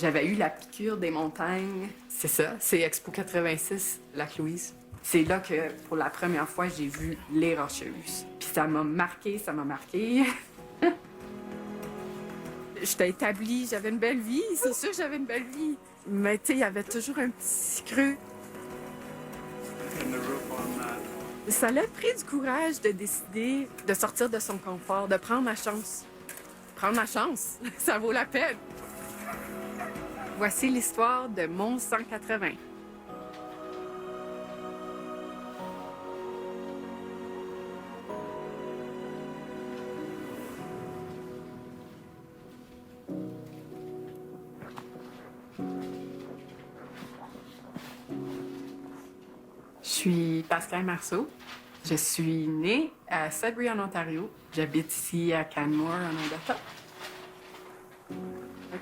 J'avais eu la piqûre des montagnes. C'est ça, c'est Expo 86, Lac-Louise. C'est là que, pour la première fois, j'ai vu les Rocheuses. Puis ça m'a marqué, ça m'a marqué. J'étais établie, j'avais une belle vie, c'est sûr que j'avais une belle vie. Mais tu sais, il y avait toujours un petit creux. Ça l'a pris du courage de décider de sortir de son confort, de prendre ma chance. Prendre ma chance, ça vaut la peine. Voici l'histoire de Mont 180. Je suis Pascal Marceau. Je suis née à Sudbury, en Ontario. J'habite ici à Canmore, en Alberta.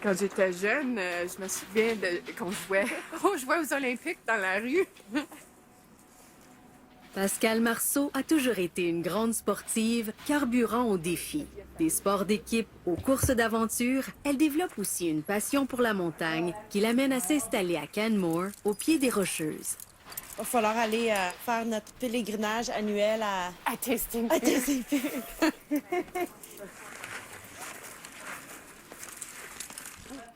Quand j'étais jeune, je me souviens qu'on jouait, on jouait aux Olympiques dans la rue. Pascal Marceau a toujours été une grande sportive, carburant aux défis. Des sports d'équipe aux courses d'aventure, elle développe aussi une passion pour la montagne qui l'amène à s'installer à Canmore, au pied des Rocheuses. Il va falloir aller faire notre pèlerinage annuel À Tasting à Tasting Peak.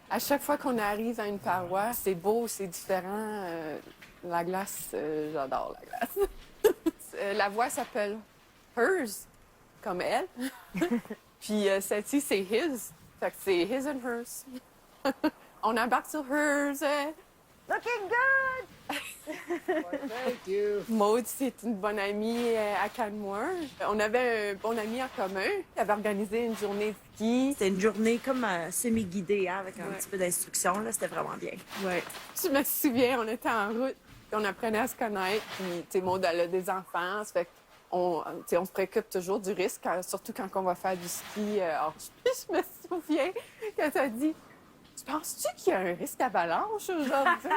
À chaque fois qu'on arrive à une paroisse, c'est beau, c'est différent. La glace, j'adore la glace. La voie s'appelle Hers, comme elle. Puis celle-ci, c'est His. Fait que c'est His and Hers. On embarque sur Hers. Looking good! Thank you. Maud, c'est une bonne amie à Canmore. On avait un bon ami en commun. Il avait organisé une journée de ski. C'était une journée comme semi-guidée, hein, avec un petit peu d'instruction. C'était vraiment bien. Ouais. Je me souviens, on était en route, puis on apprenait à se connaître. Puis, tu sais, Maud, elle a des enfants, ça fait qu'on on se préoccupe toujours du risque, surtout quand on va faire du ski. Je me souviens quand elle a dit « Tu penses-tu qu'il y a un risque d'avalanche aujourd'hui? »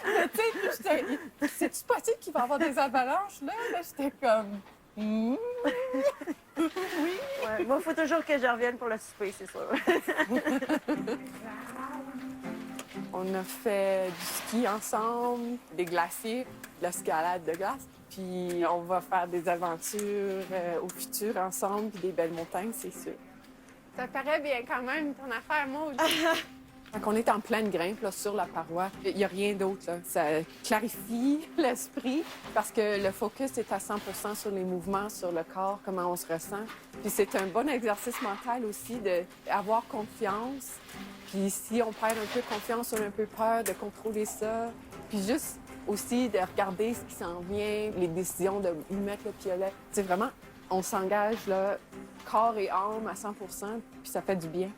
Mais tu sais, c'est-tu possible qu'il va y avoir des avalanches là? Là, j'étais comme oui. Ouais, moi, il faut toujours que je revienne pour le souper, c'est sûr. On a fait du ski ensemble, des glaciers, de l'escalade de glace. Puis on va faire des aventures au futur ensemble, puis des belles montagnes, c'est sûr. Ça paraît bien quand même, ton affaire, Maud. Quand on est en pleine grimpe là, sur la paroi, il n'y a rien d'autre. Là. Ça clarifie l'esprit parce que le focus est à 100% sur les mouvements, sur le corps, comment on se ressent. Puis c'est un bon exercice mental aussi d'avoir confiance. Puis si on perd un peu confiance, on a un peu peur de contrôler ça. Puis juste aussi de regarder ce qui s'en vient, les décisions de où mettre le piolet. C'est vraiment, on s'engage là, corps et âme à 100%, puis ça fait du bien.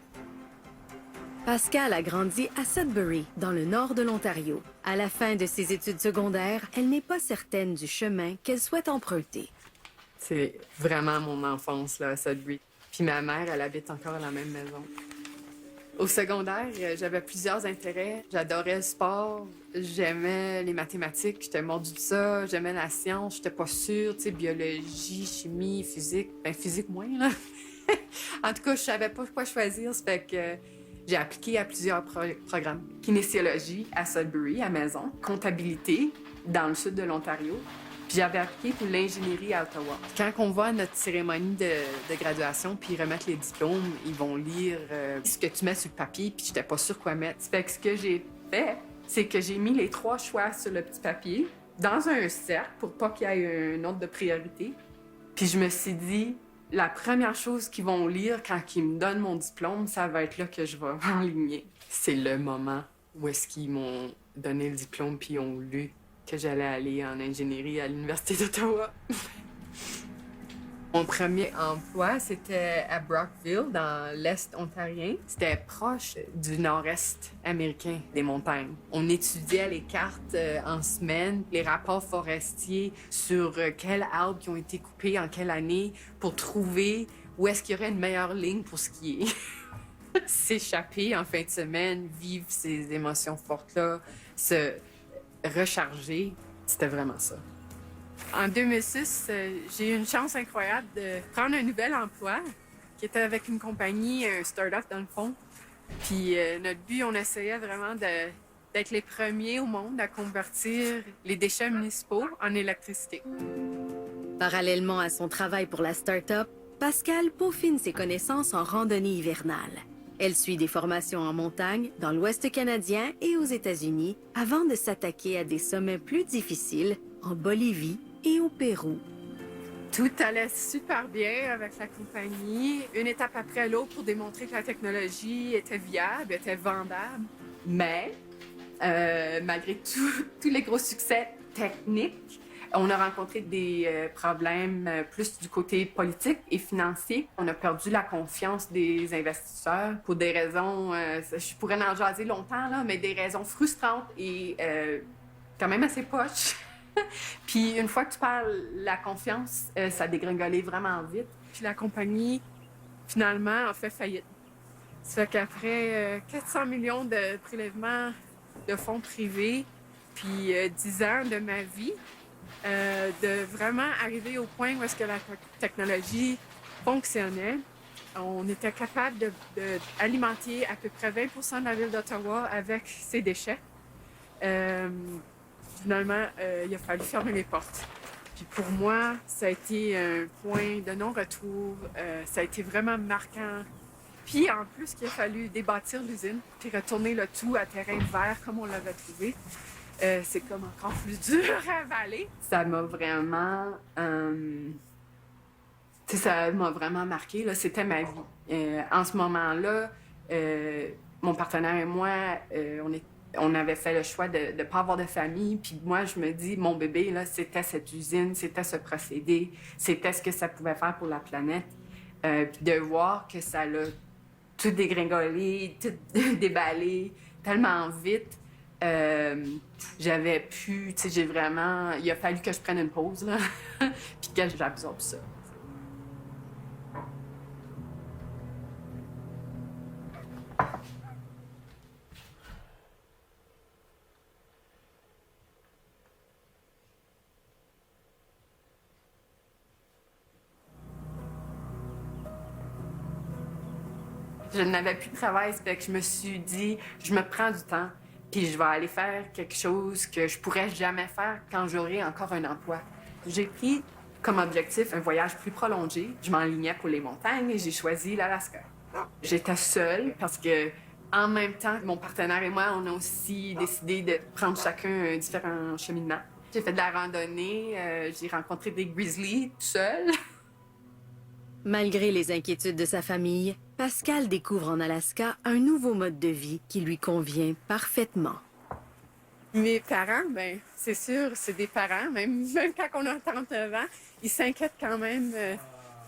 Pascal a grandi à Sudbury, dans le nord de l'Ontario. À la fin de ses études secondaires, elle n'est pas certaine du chemin qu'elle souhaite emprunter. C'est vraiment mon enfance, là, à Sudbury. Puis ma mère, elle habite encore à la même maison. Au secondaire, j'avais plusieurs intérêts. J'adorais le sport, j'aimais les mathématiques, j'étais mordue de ça, j'aimais la science, j'étais pas sûre, tu sais, biologie, chimie, physique. Ben, physique moins, là. En tout cas, je savais pas quoi choisir, ça fait que j'ai appliqué à plusieurs programmes. Kinésiologie à Sudbury, à maison. Comptabilité, dans le sud de l'Ontario. Puis j'avais appliqué pour l'ingénierie à Ottawa. Quand on va à notre cérémonie de graduation, puis remettre les diplômes, ils vont lire ce que tu mets sur le papier, puis j'étais pas sûre quoi mettre. Fait que ce que j'ai fait, c'est que j'ai mis les 3 choix sur le petit papier, dans un cercle, pour pas qu'il y ait un ordre de priorité. Puis je me suis dit, la première chose qu'ils vont lire quand ils me donnent mon diplôme, ça va être là que je vais enligner. C'est le moment où est-ce qu'ils m'ont donné le diplôme puis ils ont lu que j'allais aller en ingénierie à l'Université d'Ottawa. Mon premier emploi, c'était à Brockville, dans l'Est ontarien. C'était proche du nord-est américain des montagnes. On étudiait les cartes en semaine, les rapports forestiers sur quels arbres qui ont été coupés en quelle année pour trouver où est-ce qu'il y aurait une meilleure ligne pour skier. S'échapper en fin de semaine, vivre ces émotions fortes-là, se recharger, c'était vraiment ça. En 2006, j'ai eu une chance incroyable de prendre un nouvel emploi qui était avec une compagnie, un start-up dans le fond. Puis notre but, on essayait vraiment d'être les premiers au monde à convertir les déchets municipaux en électricité. Parallèlement à son travail pour la start-up, Pascale peaufine ses connaissances en randonnée hivernale. Elle suit des formations en montagne dans l'Ouest canadien et aux États-Unis avant de s'attaquer à des sommets plus difficiles en Bolivie et au Pérou. Tout allait super bien avec la compagnie, une étape après l'autre pour démontrer que la technologie était viable, était vendable. Mais, malgré tous les gros succès techniques, on a rencontré des problèmes plus du côté politique et financier. On a perdu la confiance des investisseurs pour des raisons, je pourrais en jaser longtemps, là, mais des raisons frustrantes et quand même assez poches. Puis une fois que tu parles la confiance, ça a dégringolé vraiment vite. Puis la compagnie, finalement, a fait faillite. Ça fait qu'après 400 millions de prélèvements de fonds privés, puis 10 ans de ma vie, de vraiment arriver au point où est-ce que la technologie fonctionnait. On était capable d'alimenter à peu près 20 de la ville d'Ottawa avec ces déchets. Finalement, il a fallu fermer les portes. Puis pour moi, ça a été un point de non-retour. Ça a été vraiment marquant. Puis en plus, qu'il a fallu débâtir l'usine, puis retourner le tout à terrain vert comme on l'avait trouvé. C'est comme encore plus dur à avaler. Ça m'a vraiment... ça m'a vraiment marqué. Là. C'était ma vie. En ce moment-là, mon partenaire et moi, on avait fait le choix de ne pas avoir de famille. Puis moi, je me dis, mon bébé, là, c'était cette usine, c'était ce procédé, c'était ce que ça pouvait faire pour la planète. Puis de voir que ça l'a tout dégringolé, tout déballé tellement vite. J'avais pu, tu sais, j'ai vraiment... Il a fallu que je prenne une pause, là, puis que j'absorbe ça. Je n'avais plus de travail, ça fait que je me suis dit, je me prends du temps, puis je vais aller faire quelque chose que je pourrais jamais faire quand j'aurai encore un emploi. J'ai pris comme objectif un voyage plus prolongé. Je m'enlignais pour les montagnes et j'ai choisi l'Alaska. J'étais seule parce que, en même temps, mon partenaire et moi, on a aussi décidé de prendre chacun un différent cheminement. J'ai fait de la randonnée, j'ai rencontré des grizzlies tout seul. Malgré les inquiétudes de sa famille, Pascale découvre en Alaska un nouveau mode de vie qui lui convient parfaitement. Mes parents, ben c'est sûr, c'est des parents. Même quand on a 39 ans, ils s'inquiètent quand même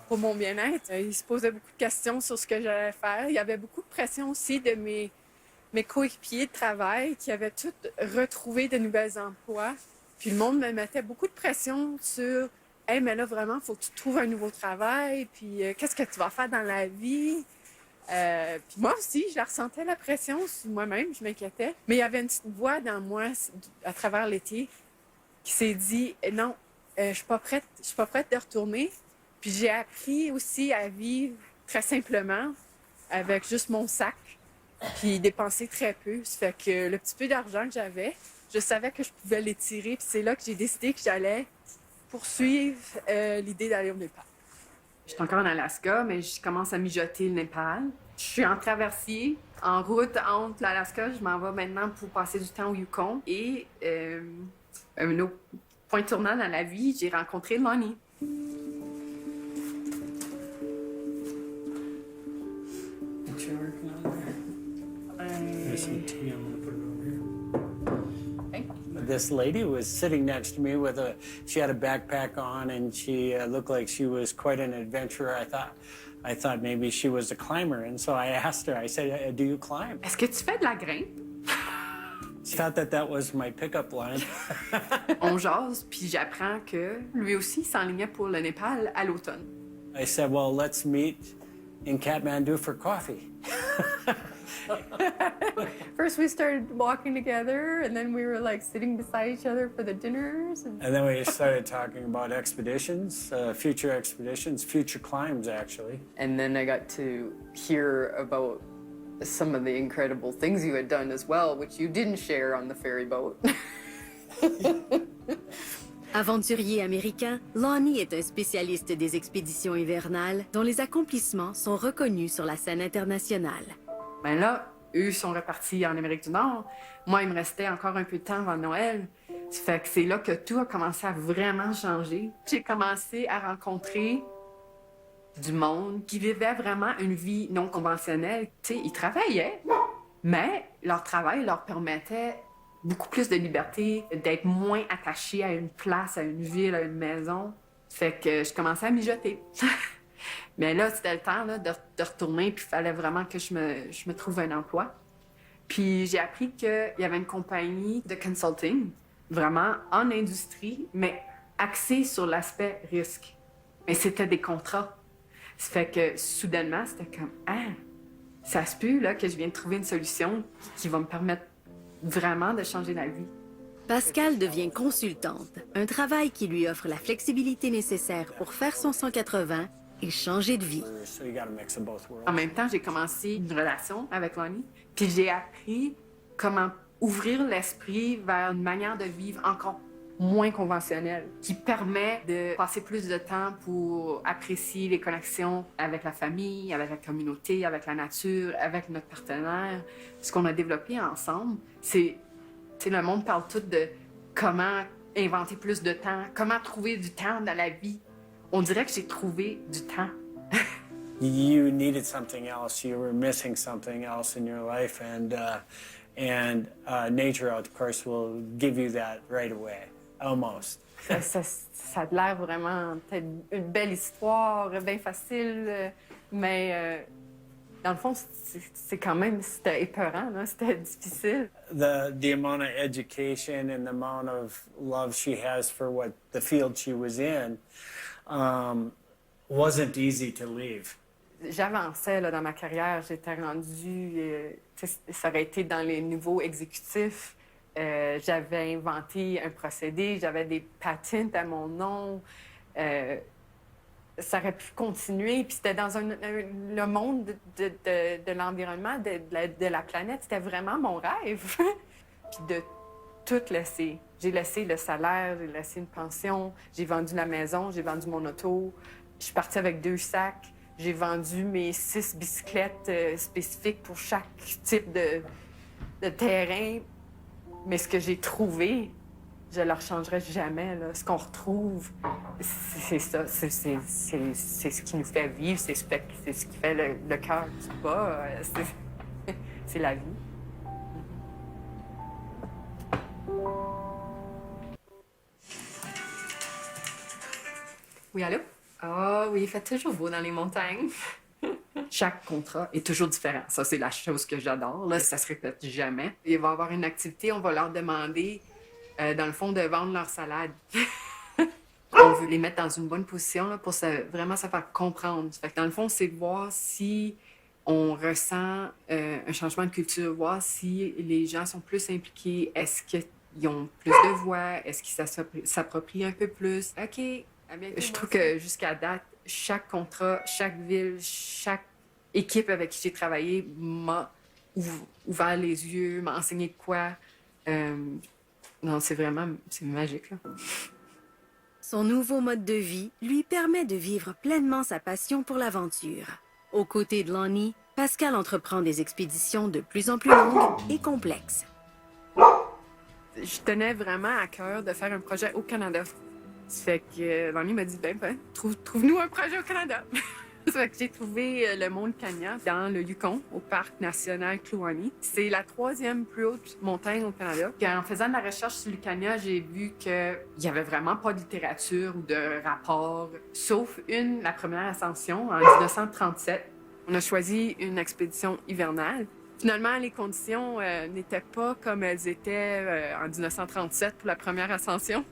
pour mon bien-être. Ils se posaient beaucoup de questions sur ce que j'allais faire. Il y avait beaucoup de pression aussi de mes coéquipiers de travail qui avaient tous retrouvé de nouveaux emplois. Puis le monde me mettait beaucoup de pression sur « Hey, mais là, vraiment, il faut que tu trouves un nouveau travail. Puis qu'est-ce que tu vas faire dans la vie? » Puis moi aussi, je la ressentais la pression sur moi-même, je m'inquiétais. Mais il y avait une petite voix dans moi à travers l'été qui s'est dit non, je suis pas prête de retourner. Puis j'ai appris aussi à vivre très simplement avec juste mon sac, puis dépenser très peu. Ça fait que le petit peu d'argent que j'avais, je savais que je pouvais l'étirer. Puis c'est là que j'ai décidé que j'allais poursuivre l'idée d'aller au Népal. Je suis encore en Alaska, mais je commence à mijoter le Népal. Je suis en traversier, en route entre l'Alaska. Je m'en vais maintenant pour passer du temps au Yukon. Et un autre point tournant dans la vie, j'ai rencontré Lonnie. This lady was sitting next to me with she had a backpack on and she looked like she was quite an adventurer. I thought maybe she was a climber. And so I asked her, I said, do you climb? Est-ce que tu fais de la grimpe? She thought that was my pickup line. On jase, puis j'apprends que lui aussi s'enlignait pour le Népal à l'automne. I said, well, let's meet in Kathmandu for coffee. First we started walking together, and then we were like sitting beside each other for the dinners. And then we started talking about expeditions, future climbs, actually. And then I got to hear about some of the incredible things you had done as well, which you didn't share on the ferry boat. Aventurier américain, Lonnie est un spécialiste des expéditions hivernales dont les accomplissements sont reconnus sur la scène internationale. Ben là, eux sont repartis en Amérique du Nord. Moi, il me restait encore un peu de temps avant Noël. Ça fait que c'est là que tout a commencé à vraiment changer. J'ai commencé à rencontrer du monde qui vivait vraiment une vie non conventionnelle. Tu sais, ils travaillaient, mais leur travail leur permettait beaucoup plus de liberté, d'être moins attachés à une place, à une ville, à une maison. Fait que je commençais à mijoter. Mais là, c'était le temps là, de retourner, puis il fallait vraiment que je me trouve un emploi. Puis j'ai appris qu'il y avait une compagnie de consulting, vraiment en industrie, mais axée sur l'aspect risque. Mais c'était des contrats. Ça fait que soudainement, c'était comme « Ah, ça se peut là, que je viens de trouver une solution qui va me permettre vraiment de changer la vie. » Pascal devient consultante, un travail qui lui offre la flexibilité nécessaire pour faire son 180 et changer de vie. So you got a mix of both worlds. En même temps, j'ai commencé une relation avec Lonnie, puis j'ai appris comment ouvrir l'esprit vers une manière de vivre encore moins conventionnelle, qui permet de passer plus de temps pour apprécier les connexions avec la famille, avec la communauté, avec la nature, avec notre partenaire. Ce qu'on a développé ensemble, c'est, tu sais, le monde parle tout de comment inventer plus de temps, comment trouver du temps dans la vie. On dirait que j'ai trouvé du temps. You needed something else. You were missing something else in your life, and nature, of course, will give you that right away, almost. Ça a l'air vraiment peut-être une belle histoire, bien facile, mais dans le fond, c'est quand même, c'était épeurant, là, c'était difficile. The amount of education and the amount of love she has for what the field she was in wasn't easy to leave. J'avançais là, dans ma carrière, j'étais rendue, ça aurait été dans les niveaux exécutifs. J'avais inventé un procédé, j'avais des patents à mon nom. Ça aurait pu continuer. Puis c'était dans le monde de l'environnement, de la planète. C'était vraiment mon rêve. Puis de tout laisser. J'ai laissé le salaire, j'ai laissé une pension, j'ai vendu la maison, j'ai vendu mon auto. Je suis partie avec 2 sacs. J'ai vendu mes 6 bicyclettes spécifiques pour chaque type de terrain. Mais ce que j'ai trouvé, je ne le rechangerai jamais. Là. Ce qu'on retrouve, c'est ça. C'est ce qui nous fait vivre, c'est ce qui fait le cœur qui bat. C'est la vie. Oui, allô? Ah oui, il fait toujours beau dans les montagnes. Chaque contrat est toujours différent. Ça, c'est la chose que j'adore. Là, ça se répète jamais. Il va y avoir une activité, on va leur demander, dans le fond, de vendre leur salade. On veut les mettre dans une bonne position là, pour vraiment se faire comprendre. Fait que dans le fond, c'est de voir si on ressent un changement de culture, voir si les gens sont plus impliqués. Est-ce qu'ils ont plus de voix? Est-ce qu'ils s'approprient un peu plus? OK. Je trouve que jusqu'à date, chaque contrat, chaque ville, chaque équipe avec qui j'ai travaillé m'a ouvert les yeux, m'a enseigné de quoi. Non, c'est magique, là. Son nouveau mode de vie lui permet de vivre pleinement sa passion pour l'aventure. Aux côtés de Lonnie, Pascal entreprend des expéditions de plus en plus longues et complexes. Je tenais vraiment à cœur de faire un projet au Canada. Ça fait que Lonnie m'a dit, trouve-nous un projet au Canada. Ça fait que j'ai trouvé le mont Lucania dans le Yukon, au parc national Kluane. C'est la 3e plus haute montagne au Canada. Puis en faisant de la recherche sur Lucania, j'ai vu qu'il n'y avait vraiment pas de littérature ou de rapport, sauf la première ascension en 1937. On a choisi une expédition hivernale. Finalement, les conditions n'étaient pas comme elles étaient en 1937 pour la première ascension.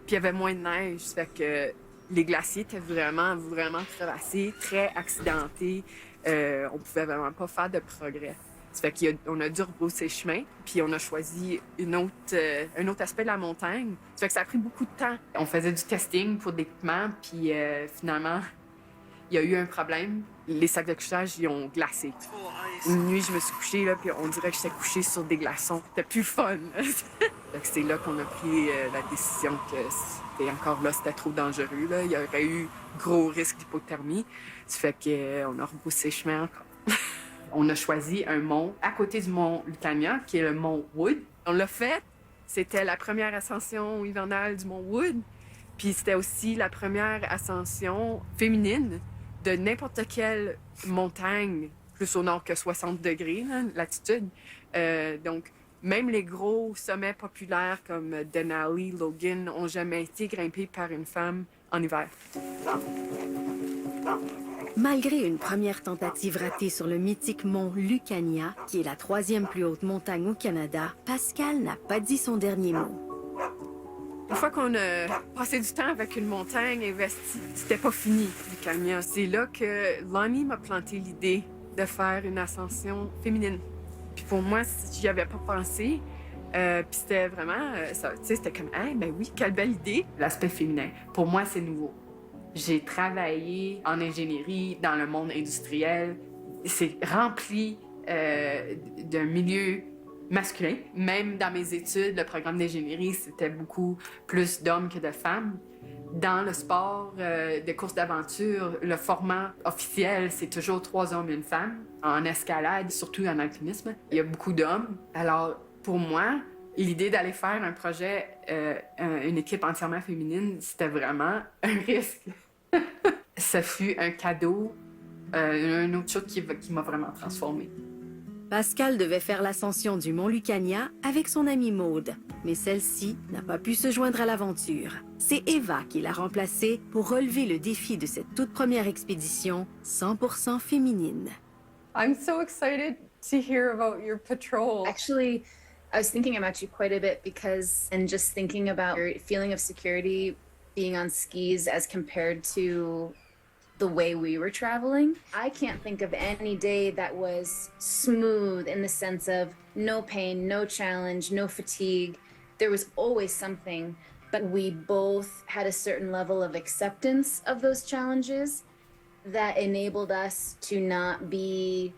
Puis il y avait moins de neige, ça fait que les glaciers étaient vraiment, vraiment crevassés, très accidentés. On pouvait vraiment pas faire de progrès. Ça fait qu'on a dû rebrousser chemin, puis on a choisi un autre aspect de la montagne. Ça fait que ça a pris beaucoup de temps. On faisait du testing pour l'équipement, puis finalement, il y a eu un problème. Les sacs de couchage, ils ont glacé. Une nuit, je me suis couchée, là, puis on dirait que j'étais couchée sur des glaçons. C'était plus fun. Donc, c'est là qu'on a pris la décision que c'était encore là, c'était trop dangereux. Là. Il y aurait eu gros risque d'hypothermie. Ça fait qu'on a rebroussé chemin encore. On a choisi un mont à côté du mont Lucania, qui est le mont Wood. On l'a fait. C'était la première ascension hivernale du mont Wood. Puis c'était aussi la première ascension féminine de n'importe quelle montagne, plus au nord que 60 degrés, là, latitude. Donc, même les gros sommets populaires comme Denali, Logan, n'ont jamais été grimpés par une femme en hiver. Malgré une première tentative ratée sur le mythique mont Lucania, qui est la 3e plus haute montagne au Canada, Pascal n'a pas dit son dernier mot. Une fois qu'on a passé du temps avec une montagne investie, c'était pas fini, Lucania. C'est là que Lonnie m'a planté l'idée de faire une ascension féminine. Puis pour moi, j'y avais pas pensé. Puis c'était vraiment, ça, tu sais, c'était comme, hey, ben oui, quelle belle idée. L'aspect féminin, pour moi, c'est nouveau. J'ai travaillé en ingénierie dans le monde industriel. C'est rempli d'un milieu masculin. Même dans mes études, le programme d'ingénierie, c'était beaucoup plus d'hommes que de femmes. Dans le sport de course d'aventure, le format officiel, c'est toujours 3 hommes et une femme. En escalade, surtout en alpinisme, il y a beaucoup d'hommes. Alors, pour moi, l'idée d'aller faire un projet, une équipe entièrement féminine, c'était vraiment un risque. Ça fut un cadeau, une autre chose qui m'a vraiment transformée. Pascal devait faire l'ascension du mont Lucania avec son amie Maude, mais celle-ci n'a pas pu se joindre à l'aventure. C'est Eva qui l'a remplacée pour relever le défi de cette toute première expédition 100% féminine. I'm so excited to hear about your patrol. Actually, I was thinking about you quite a bit and just thinking about your feeling of security being on skis as compared to the way we were traveling. I can't think of any day that was smooth in the sense of no pain, no challenge, no fatigue. There was always something, but we both had a certain level of acceptance of those challenges that enabled us to not be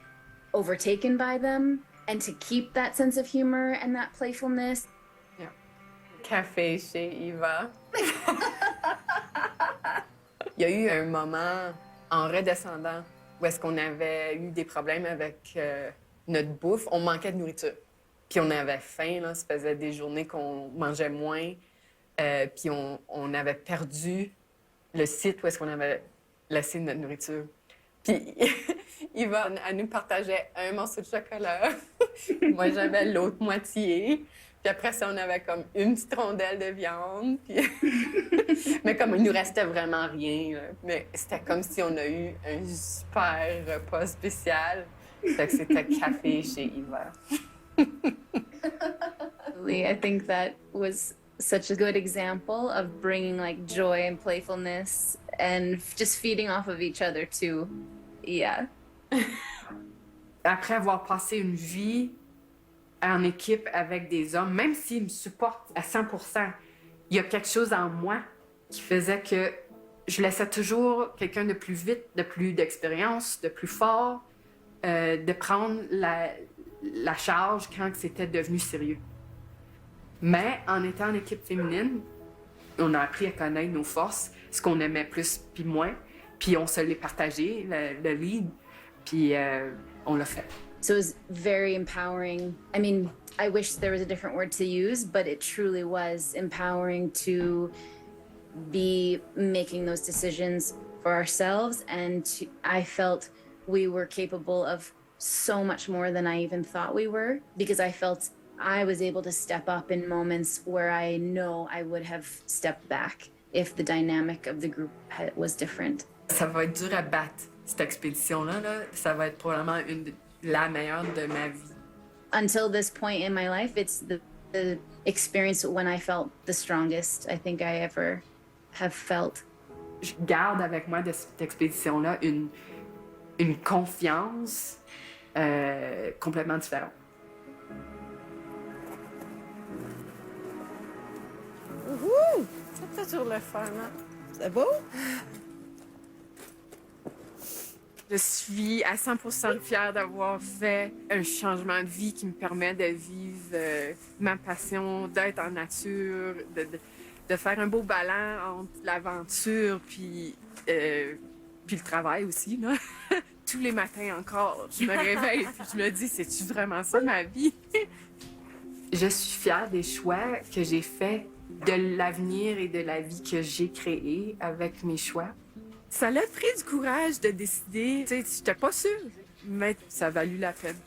overtaken by them and to keep that sense of humor and that playfulness. Yeah. Café chez Eva. Il y a eu un moment en redescendant où est-ce qu'on avait eu des problèmes avec notre bouffe. On manquait de nourriture. Puis on avait faim, là. Ça faisait des journées qu'on mangeait moins. Puis on avait perdu le site où est-ce qu'on avait laissé notre nourriture. Puis Eva, elle nous partageait un morceau de chocolat. Moi, j'avais l'autre moitié. Puis après ça, on avait comme une petite rondelle de viande. Puis... mais comme il nous restait vraiment rien. Là. Mais c'était comme si on a eu un super repas spécial. Fait que c'était café chez Eva. I think that was such a good example of bringing like joy and playfulness and just feeding off of each other too. Yeah. Après avoir passé une vie en équipe avec des hommes, même s'ils me supportent à 100%, il y a quelque chose en moi qui faisait que je laissais toujours quelqu'un de plus vite, de plus d'expérience, de plus fort, de prendre la charge quand c'était devenu sérieux. Mais en étant en équipe féminine, on a appris à connaître nos forces, ce qu'on aimait plus puis moins, puis on se les partageait, le lead, puis on l'a fait. So it was very empowering. I mean, I wish there was a different word to use, but it truly was empowering to be making those decisions for ourselves. And I felt we were capable of so much more than I even thought we were, because I felt I was able to step up in moments where I know I would have stepped back if the dynamic of the group was different. Ça va être dur à battre, cette expédition-là. Là. Ça va être probablement la meilleure de ma vie. Until this point in my life, it's the experience when I felt the strongest I think I ever have felt. Je garde avec moi de cette expédition-là une confiance complètement différente. Wouhou! C'est toujours le fun, hein? C'est beau? Je suis à 100% fière d'avoir fait un changement de vie qui me permet de vivre ma passion, d'être en nature, de faire un beau ballon entre l'aventure puis le travail aussi, là. Tous les matins encore, je me réveille puis je me dis, c'est-tu vraiment ça ma vie? Je suis fière des choix que j'ai faits, de l'avenir et de la vie que j'ai créée avec mes choix. Ça l'a pris du courage de décider. Tu sais, j'étais pas sûre, mais ça a valu la peine.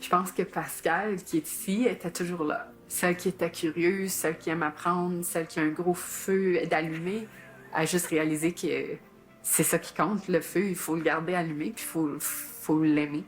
Je pense que Pascal, qui est ici, était toujours là. Celle qui était curieuse, celle qui aime apprendre, celle qui a un gros feu d'allumer, a juste réalisé que c'est ça qui compte, le feu, il faut le garder allumé, puis il faut l'aimer.